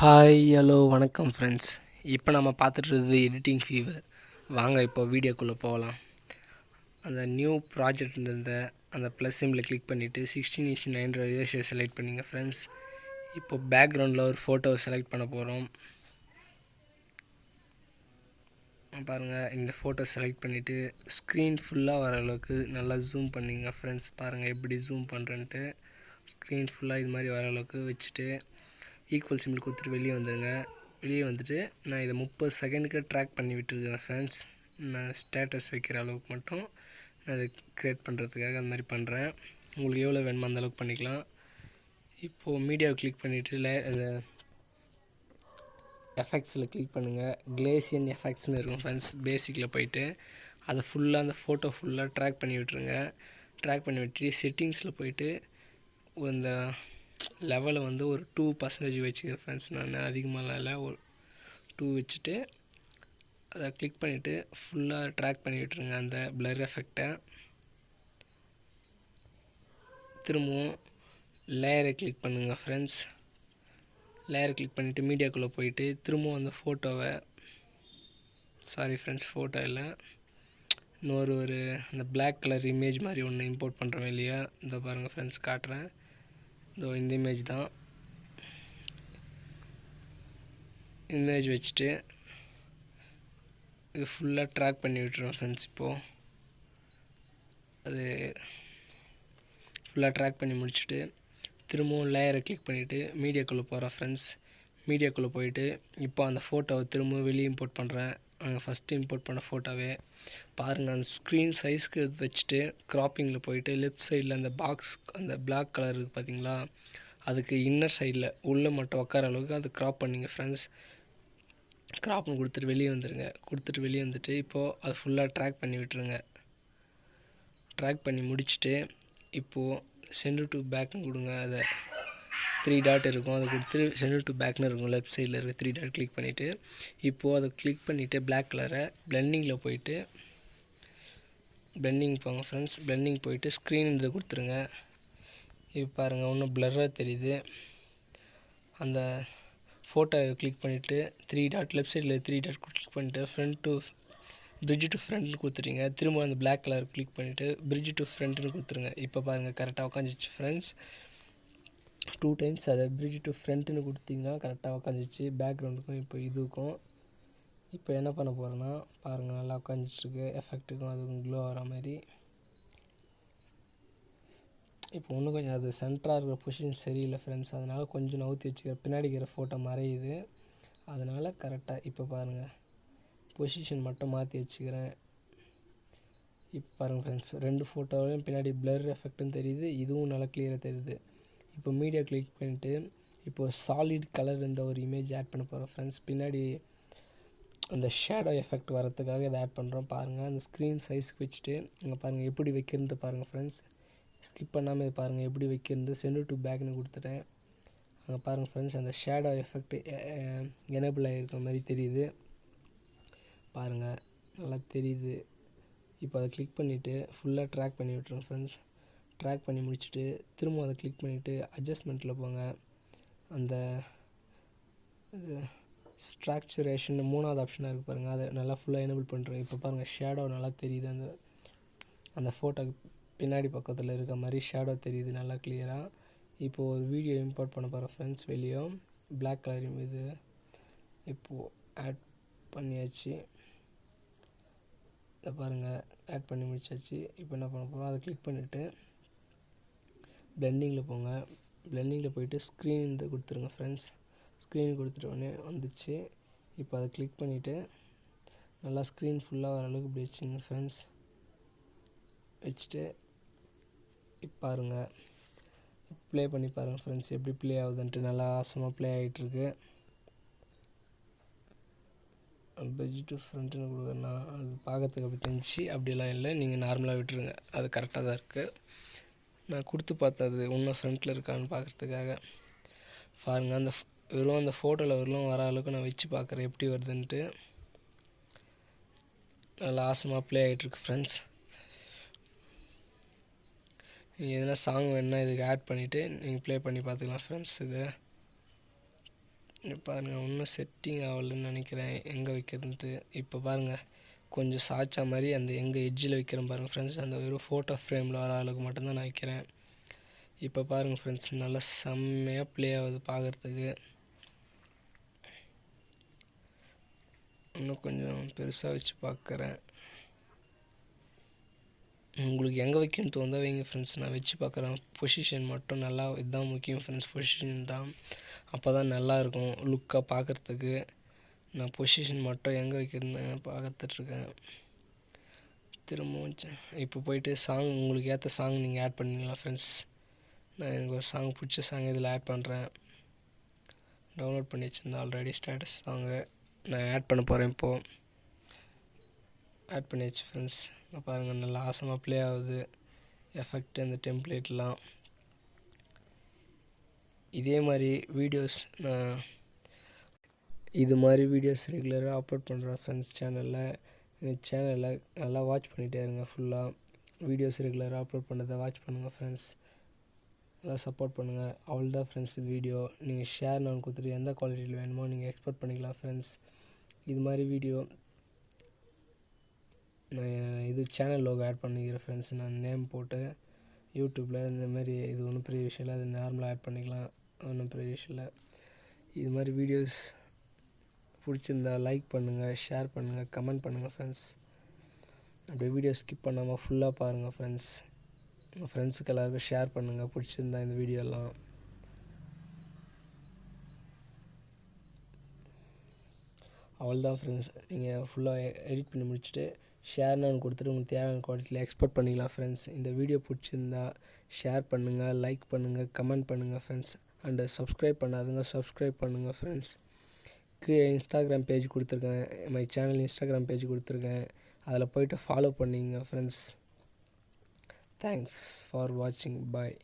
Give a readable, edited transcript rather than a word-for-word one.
Hi hello வணக்கம் friends. இப்போ நம்ம பார்த்துட்டு எடிட்டிங் ஃபீவர். வாங்க இப்போ வீடியோக்குள்ளே போகலாம். அந்த நியூ ப்ராஜெக்ட் இருந்த அந்த ப்ளஸ் சிம்பிளை கிளிக் பண்ணிவிட்டு 16:9 ரேஷியோ செலக்ட் பண்ணிங்க ஃப்ரெண்ட்ஸ். இப்போ பேக்ரவுண்டில் ஒரு ஃபோட்டோவை செலக்ட் பண்ண போகிறோம். பாருங்கள், இந்த ஃபோட்டோ செலக்ட் பண்ணிவிட்டு ஸ்க்ரீன் ஃபுல்லாக வர அளவுக்கு நல்லா ஜூம் பண்ணிங்க ஃப்ரெண்ட்ஸ். பாருங்கள் எப்படி ஜூம் பண்ணுறேன்ட்டு. ஸ்க்ரீன் ஃபுல்லாக இது மாதிரி வர அளவுக்கு வச்சுட்டு ஈக்குவல் சிம்பிள் கொடுத்துட்டு வெளியே வந்துடுங்க. வெளியே வந்துட்டு நான் இதை 30 செகண்டுக்கு ட்ராக் பண்ணி விட்டுருக்கிறேன் ஃப்ரெண்ட்ஸ். நான் ஸ்டேட்டஸ் வைக்கிற அளவுக்கு மட்டும் நான் அதை க்ரியேட் பண்ணுறதுக்காக அந்த மாதிரி பண்ணுறேன். உங்களுக்கு எவ்வளோ வேணுமோ அந்தளவுக்கு பண்ணிக்கலாம். இப்போது மீடியாவை கிளிக் பண்ணிவிட்டு அந்த எஃபெக்ட்ஸில் கிளிக் பண்ணுங்கள். கிளேசியன் எஃபெக்ட்ஸ்னு இருக்கும் ஃப்ரெண்ட்ஸ். பேசிக்கில் போயிட்டு அதை ஃபுல்லாக அந்த ஃபோட்டோ ஃபுல்லாக ட்ராக் பண்ணி விட்டுருங்க. ட்ராக் பண்ணி விட்டு செட்டிங்ஸில் போயிட்டு இந்த லெவலை வந்து ஒரு 2% வச்சுக்கிறேன் ஃப்ரெண்ட்ஸ். நான் அதிகமாக இல்லை, ஒரு 2 வச்சுட்டு அதை கிளிக் பண்ணிவிட்டு ஃபுல்லாக ட்ராக் பண்ணி விட்டுருங்க அந்த பிளர் எஃபெக்டை. திரும்பவும் லேயரை கிளிக் பண்ணுங்கள் ஃப்ரெண்ட்ஸ். லேயரை கிளிக் பண்ணிவிட்டு மீடியாக்குள்ளே போயிட்டு திரும்பவும் அந்த ஃபோட்டோவை ஃபோட்டோ இல்லை, இன்னொரு அந்த பிளாக் கலர் இமேஜ் மாதிரி ஒன்று இம்போர்ட் பண்ணுறோம் இல்லையா. இந்த பாருங்கள் ஃப்ரெண்ட்ஸ், காட்டுறேன். இந்த இமேஜ் தான். இமேஜ் வச்சுட்டு இது ஃபுல்லாக ட்ராக் பண்ணி விட்டுருவோம் ஃப்ரெண்ட்ஸ். இப்போது அது ஃபுல்லாக ட்ராக் பண்ணி முடிச்சுட்டு திரும்பவும் லேயரை கிளிக் பண்ணிவிட்டு மீடியாக்குள்ளே போகிறேன் ஃப்ரெண்ட்ஸ். மீடியாக்குள்ளே போயிட்டு இப்போ அந்த ஃபோட்டோவை திரும்பவும் வெளியே இம்போர்ட் பண்ணுறேன். அங்கே ஃபஸ்ட்டு இம்போர்ட் பண்ண ஃபோட்டோவே பாருங்கள். அந்த ஸ்க்ரீன் சைஸ்க்கு வச்சுட்டு க்ராப்பிங்கில் போயிட்டு லெஃப்ட் சைடில் அந்த பாக்ஸ், அந்த பிளாக் கலர் இருக்குது பார்த்தீங்களா, அதுக்கு இன்னர் சைடில் உள்ளே மட்டும் உட்கார அளவுக்கு அது க்ராப் பண்ணிங்க ஃப்ரெண்ட்ஸ். க்ராப்னு கொடுத்துட்டு வெளியே வந்துடுங்க. கொடுத்துட்டு வெளியே வந்துட்டு இப்போது அதை ஃபுல்லாக ட்ராக் பண்ணி விட்டுருங்க. ட்ராக் பண்ணி முடிச்சுட்டு இப்போது சென்டர் டு பேக்னு கொடுங்க. அதை 3 டாட் இருக்கும், அதை கொடுத்து சென்டர் டு பேக்னு இருக்கும். லெஃப்ட் சைடில் இருக்க 3 டாட் கிளிக் பண்ணிவிட்டு இப்போது அதை கிளிக் பண்ணிவிட்டு பிளாக் கலரை பிளெண்டிங்கில் போயிட்டு பிளெண்டிங் போங்க ஃப்ரெண்ட்ஸ். பிளெண்டிங் போயிட்டு ஸ்க்ரீன் இதை கொடுத்துருங்க. இப்போ பாருங்கள், இன்னும் பிளர்ராக தெரியுது. அந்த ஃபோட்டோவை கிளிக் பண்ணிவிட்டு 3 டாட் லெஃப்ட் சைடில் 3 டாட் கிளிக் பண்ணிவிட்டு ஃப்ரண்ட் டு பிரிட்ஜ் டு ஃப்ரண்ட்னு கொடுத்துட்டீங்க. திரும்ப அந்த பிளாக் கலர் கிளிக் பண்ணிவிட்டு பிரிட்ஜ் டு ஃப்ரண்ட்னு கொடுத்துருங்க. இப்போ பாருங்கள், கரெக்டாக உட்காந்துச்சு ஃப்ரெண்ட்ஸ். 2 டைம்ஸ் அதை பிரிட்ஜ் டு ஃப்ரண்ட்னு கொடுத்தீங்கன்னா கரெக்டாக உட்காந்துச்சு. பேக்ரவுண்டுக்கும் இப்போ இதுக்கும் இப்போ என்ன பண்ண போகிறேன்னா பாருங்கள், நல்லா உட்காந்துட்ருக்கு. எஃபெக்ட்டுக்கும் அதுக்கும் க்ளோ ஆகிற மாதிரி. இப்போ இன்னும் கொஞ்சம் அது சென்டராக இருக்கிற பொசிஷன் சரியில்லை ஃப்ரெண்ட்ஸ். அதனால் கொஞ்சம் நவுத்தி வச்சுக்கிறேன். பின்னாடி இருக்கிற ஃபோட்டோ மறையுது, அதனால் கரெக்டாக இப்போ பாருங்கள் பொசிஷன் மட்டும் மாற்றி வச்சுக்கிறேன். இப்போ பாருங்கள் ஃப்ரெண்ட்ஸ், 2 ஃபோட்டோவிலையும் பின்னாடி பிளர் எஃபெக்ட்டும் தெரியுது, இதுவும் நல்லா கிளியராக தெரியுது. இப்போ மீடியா கிளிக் பண்ணிவிட்டு இப்போது சாலிட் கலர் இந்த ஒரு இமேஜ் ஆட் பண்ண போகிறோம் ஃப்ரெண்ட்ஸ். பின்னாடி அந்த ஷேடோ எஃபெக்ட் வரத்துக்காக இதை ஆட் பண்ணுறோம். பாருங்கள், அந்த ஸ்க்ரீன் சைஸ்க்கு வச்சுட்டு இங்கே பாருங்கள் எப்படி வைக்கிறது பாருங்கள் ஃப்ரெண்ட்ஸ். ஸ்கிப் பண்ணாமல் பாருங்கள் எப்படி வைக்கிறது. சென்டர் டு பேக்னு கொடுத்துட்டேன். அங்கே பாருங்கள் ஃப்ரெண்ட்ஸ், அந்த ஷேடோ எஃபெக்ட் எனேபிள் ஆகிருக்கிற மாதிரி தெரியுது. பாருங்கள், நல்லா தெரியுது. இப்போ அதை கிளிக் பண்ணிவிட்டு ஃபுல்லாக ட்ராக் பண்ணி விட்டுருங்க ஃப்ரெண்ட்ஸ். ட்ராக் பண்ணி முடிச்சுட்டு திரும்ப அதை கிளிக் பண்ணிவிட்டு அட்ஜஸ்ட்மெண்ட்டில் போங்க. அந்த ஸ்ட்ராக்சரேஷன் 3வது ஆப்ஷனாக இருக்குது பாருங்கள், அதை நல்லா ஃபுல்லாக எனேபிள் பண்ணுறேன். இப்போ பாருங்கள், ஷேடோ நல்லா தெரியுது. அந்த ஃபோட்டோக்கு பின்னாடி பக்கத்தில் இருக்க மாதிரி ஷேடோ தெரியுது நல்லா கிளியராக. இப்போது ஒரு வீடியோ இம்போர்ட் பண்ண போகிறேன் ஃப்ரெண்ட்ஸ். வெளியே பிளாக் கலர் இது இப்போது ஆட் பண்ணியாச்சு. இதை பாருங்கள், ஆட் பண்ணி முடிச்சாச்சு. இப்போ என்ன பண்ண போகிறோம், அதை கிளிக் பண்ணிவிட்டு பிளெண்டிங்கில் போங்க. பிளெண்டிங்கில் போயிட்டு ஸ்க்ரீன் இதை கொடுத்துருங்க ஃப்ரெண்ட்ஸ். ஸ்க்ரீன் கொடுத்துட்டோடனே வந்துச்சு. இப்போ அதை கிளிக் பண்ணிவிட்டு நல்லா ஸ்க்ரீன் ஃபுல்லாக வர அளவுக்கு இப்படி வச்சுங்க ஃப்ரெண்ட்ஸ். வச்சுட்டு இப்போ பாருங்கள், ப்ளே பண்ணி பாருங்கள் ஃப்ரெண்ட்ஸ் எப்படி ப்ளே ஆகுதுன்ட்டு. நல்லா ஆசமாக ப்ளே ஆகிட்டுருக்கு. பிரிட்ஜ் டு ஃப்ரண்ட்டுன்னு கொடுக்குறேன்னா அது பார்க்கறதுக்கு அப்படி தெரிஞ்சு அப்படியெல்லாம் இல்லை, நீங்கள் நார்மலாக விட்டுருங்க. அது கரெக்டாக தான் இருக்குது. நான் கொடுத்து பார்த்தது இன்னும் ஃப்ரண்ட்டில் இருக்கான்னு பார்க்குறதுக்காக. பாருங்கள், அந்த ஃபோட்டோவில் வர அளவுக்கு நான் வச்சு பார்க்குறேன் எப்படி வருதுன்ட்டு. நல்லா ஆசமாக ப்ளே ஆகிட்டுருக்கு ஃப்ரெண்ட்ஸ். நீங்கள் எதனா சாங் வேணுன்னா இதுக்கு ஆட் பண்ணிவிட்டு நீங்கள் ப்ளே பண்ணி பார்த்துக்கலாம் ஃப்ரெண்ட்ஸ். இது பாருங்கள் இன்னும் செட்டிங் ஆகலைன்னு நினைக்கிறேன் எங்கே வைக்கிறதுன்ட்டு. இப்போ பாருங்கள் கொஞ்சம் சாய்ச்சா மாதிரி அந்த எங்கே எட்ஜில் வைக்கிறேன் பாருங்கள் ஃப்ரெண்ட்ஸ், அந்த ஒரு ஃபோட்டோ ஃப்ரேமில் வர அளவுக்கு மட்டும்தான் நான் வைக்கிறேன். இப்போ பாருங்கள் ஃப்ரெண்ட்ஸ் நல்லா செம்மையாக ப்ளே ஆகுது பார்க்குறதுக்கு. இன்னும் கொஞ்சம் பெருசாக வச்சு பார்க்குறேன். உங்களுக்கு எங்கே வைக்கணும்னு தோணுதோ வைங்க ஃப்ரெண்ட்ஸ், நான் வச்சு பார்க்குறேன். பொசிஷன் மட்டும் நல்லா இதுதான் முக்கியம் ஃப்ரெண்ட்ஸ், பொசிஷன் தான். அப்போ தான் நல்லாயிருக்கும் லுக்காக பார்க்குறதுக்கு. நான் பொசிஷன் மட்டும் எங்கே வைக்கிறேன்னு பார்த்துட்ருக்கேன். திரும்பவும் இப்போ போயிட்டு சாங் உங்களுக்கு ஏற்ற சாங் நீங்கள் ஆட் பண்ணிக்கலாம் ஃப்ரெண்ட்ஸ். நான் எனக்கு ஒரு சாங் பிடிச்ச சாங் இதில் ஆட் பண்ணுறேன். டவுன்லோட் பண்ணி வச்சுருந்தேன் ஆல்ரெடி ஸ்டேட்டஸ் சாங்கு. நான் ஆட் பண்ண போகிறேன் இப்போது. ஆட் பண்ணியாச்சு ஃப்ரெண்ட்ஸ். பாருங்கள் நல்லா ஆசமாக ப்ளே ஆகுது எஃபெக்ட் அந்த டெம்ப்ளேட்லாம். இதே மாதிரி வீடியோஸ் நான் இது மாதிரி வீடியோஸ் ரெகுலராக அப்லோட் பண்ணுறேன் ஃப்ரெண்ட்ஸ் சேனலில் நல்லா வாட்ச் பண்ணிகிட்டே இருங்க. ஃபுல்லாக வீடியோஸ் ரெகுலராக அப்லோட் பண்ணுறதை வாட்ச் பண்ணுங்கள் ஃப்ரெண்ட்ஸ். நல்லா சப்போர்ட் பண்ணுங்கள். அவ்வளோதான் ஃப்ரெண்ட்ஸ் இது வீடியோ. நீங்கள் ஷேர் நான் கொடுத்துட்டு எந்த குவாலிட்டியில் வேணுமோ நீங்கள் எக்ஸ்போர்ட் பண்ணிக்கலாம் ஃப்ரெண்ட்ஸ். இது மாதிரி வீடியோ நான் இது சேனல் லோகோ ஆட் பண்ணிக்கிறேன் ஃப்ரெண்ட்ஸ். நான் நேம் போட்டு யூடியூப்பில் இந்தமாரி இது ஒன்றும் பெரிய விஷயம் இல்லை, அது நார்மலாக ஆட் பண்ணிக்கலாம், ஒன்றும் பெரிய விஷயம் இல்லை. இது மாதிரி வீடியோஸ் பிடிச்சிருந்தா லைக் பண்ணுங்கள், ஷேர் பண்ணுங்கள், கமெண்ட் பண்ணுங்கள் ஃப்ரெண்ட்ஸ். அப்படியே வீடியோ ஸ்கிப் பண்ணாமல் ஃபுல்லாக பாருங்கள் ஃப்ரெண்ட்ஸ். உங்கள் ஃப்ரெண்ட்ஸுக்கு எல்லாருக்கும் ஷேர் பண்ணுங்கள் பிடிச்சிருந்தா இந்த வீடியோலாம். அவ்வளோதான் ஃப்ரெண்ட்ஸ். நீங்கள் ஃபுல்லாக எடிட் பண்ணி முடிச்சுட்டு ஷேர்னு கொடுத்துட்டு உங்களுக்கு தேவையான குவாலிட்டியில் எக்ஸ்போர்ட் பண்ணிக்கலாம் ஃப்ரெண்ட்ஸ். இந்த வீடியோ பிடிச்சிருந்தா ஷேர் பண்ணுங்கள், லைக் பண்ணுங்கள், கமெண்ட் பண்ணுங்கள் ஃப்ரெண்ட்ஸ். அண்டு சப்ஸ்கிரைப் பண்ணாதுங்க சப்ஸ்கிரைப் பண்ணுங்கள் ஃப்ரெண்ட்ஸ். இன்ஸ்டாகிராம் பேஜ் கொடுத்துருக்கேன், மை சேனல் இன்ஸ்டாகிராம் பேஜ் கொடுத்துருக்கேன், அதில் போய்ட்டு ஃபாலோ பண்ணிங்க ஃப்ரெண்ட்ஸ். தேங்க்ஸ் ஃபார் வாட்சிங். பாய்.